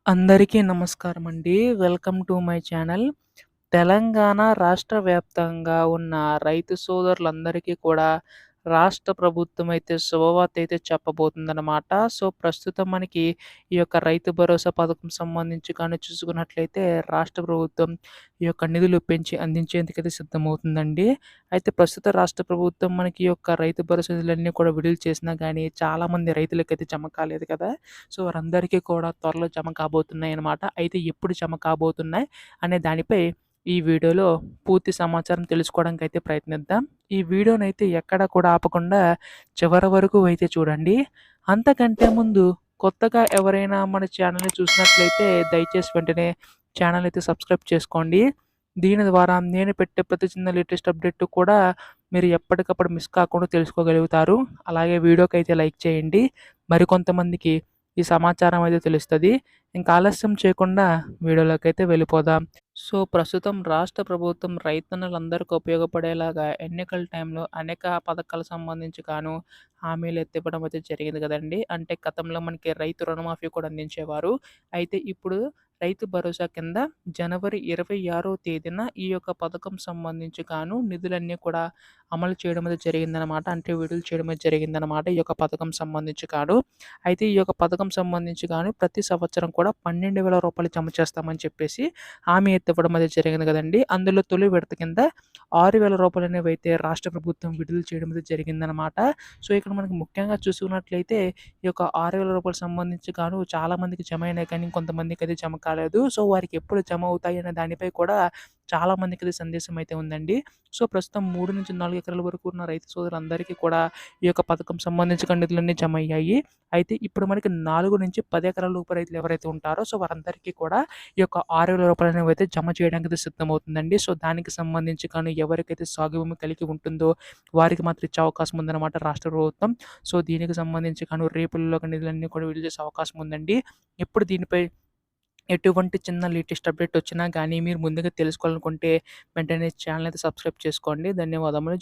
అందరికీ నమస్కారమండి. Welcome to my channel. Telangana రాష్ట్ర వ్యాప్తంగా ఉన్న రైతు సోదరులందరికీ కూడా రాష్ట్ర ప్రభుత్వం అయితే శుభవార్తయితే చెప్పబోతుందనమాట. సో, ప్రస్తుతం మనకి ఈ యొక్క రైతు భరోసా పథకం సంబంధించి కానీ చూసుకున్నట్లయితే రాష్ట్ర ప్రభుత్వం ఈ యొక్క నిధులు పెంచి అందించేందుకైతే సిద్ధమవుతుందండి. అయితే ప్రస్తుత రాష్ట్ర ప్రభుత్వం మనకి ఈ యొక్క రైతు భరోసా నిధులన్నీ కూడా విడుదల చేసినా గానీ చాలామంది రైతులకైతే జమ కాలేదు కదా! సో, వారందరికీ కూడా త్వరలో జమ కాబోతున్నాయనమాట. అయితే ఎప్పుడు జమ కాబోతున్నాయి అనే దానిపై ఈ వీడియోలో పూర్తి సమాచారం తెలుసుకోవడానికైతే ప్రయత్నిద్దాం. ఈ వీడియోనైతే ఎక్కడ కూడా ఆపకుండా చివరి వరకు అయితే చూడండి. అంతకంటే ముందు కొత్తగా ఎవరైనా మన ఛానల్‌ని చూసినట్లయితే దయచేసి వెంటనే ఛానల్ అయితే సబ్స్క్రైబ్ చేసుకోండి. దీని ద్వారా నేను పెట్టే ప్రతి చిన్న లేటెస్ట్ అప్డేట్ కూడా మీరు ఎప్పటికప్పుడు మిస్ కాకుండా తెలుసుకోగలుగుతారు. అలాగే వీడియోకైతే లైక్ చేయండి. మరికొంతమందికి ఈ సమాచారం అయితే తెలుస్తది. ఇంకా ఆలస్యం చేయకుండా వీడియోలోకైతే వెళ్ళిపోదాం. సో, ప్రస్తుతం రాష్ట్ర ప్రభుత్వం రైతన్నలందరికీ ఉపయోగపడేలాగా ఎన్నికల టైంలో అనేక పథకాలకు సంబంధించి హామీలైతే ఇవ్వడం అయితే జరిగింది కదండీ. అంటే గతంలో మనకి రైతు రుణమాఫీ కూడా అందించేవారు. అయితే ఇప్పుడు రైతు భరోసా కింద జనవరి 26వ తేదీన ఈ యొక్క పథకం సంబంధించి నిధులన్నీ కూడా అమలు చేయడం అయితే జరిగిందనమాట. అంటే విడుదల చేయడం అయితే జరిగిందనమాట. ఈ యొక్క పథకం సంబంధించి అయితే ఈ యొక్క పథకం సంబంధించి ప్రతి సంవత్సరం కూడా రూ. 12,000 జమ చేస్తామని చెప్పేసి హామీ అయితే ఇవ్వడం అయితే జరిగింది కదండీ. అందులో తొలి విడత కింద రూ. 6,000 అనేవైతే రాష్ట్ర ప్రభుత్వం విడుదల చేయడం అయితే జరిగిందనమాట. సో, ఇక్కడ మనకి ముఖ్యంగా చూసుకున్నట్లయితే ఈ యొక్క రూ. 6,000 సంబంధించి చాలామందికి జమ అయినాయి కానీ కొంతమందికైతే జమ కాలేదు. సో, వారికి ఎప్పుడు జమ అవుతాయి అనే దానిపై కూడా చాలామందికైతే సందేశం అయితే ఉందండి. సో, ప్రస్తుతం 3-4 ఎకరాల వరకు ఉన్న రైతు సోదరులందరికీ కూడా ఈ యొక్క పథకం సంబంధించిన నిధులన్నీ జమ అయ్యాయి. అయితే ఇప్పుడు మనకి 4-10 ఎకరాల లోపు రైతులు ఎవరైతే ఉంటారో సో, వారందరికీ కూడా ఈ యొక్క రూ. 6,000 అనేవైతే జమ చేయడానికైతే సిద్ధమవుతుందండి. సో, దానికి సంబంధించి ఎవరికైతే సాగు భూమి కలిగి ఉంటుందో వారికి మాత్రం ఇచ్చే అవకాశం ఉందన్నమాట రాష్ట్ర ప్రభుత్వం. సో, దీనికి సంబంధించి రేపుల్లోగా నిధులన్నీ కూడా విడుదల చేసే అవకాశం ఉందండి. ఇప్పుడు దీనిపై ఎటువంటి చిన్న లేటెస్ట్ అప్డేట్ వచ్చినా గానీ మీరు ముందుగా తెలుసుకోవాలనుకుంటే వెంటనే ఛానల్ అయితే సబ్స్క్రైబ్ చేసుకోండి. ధన్యవాదములు.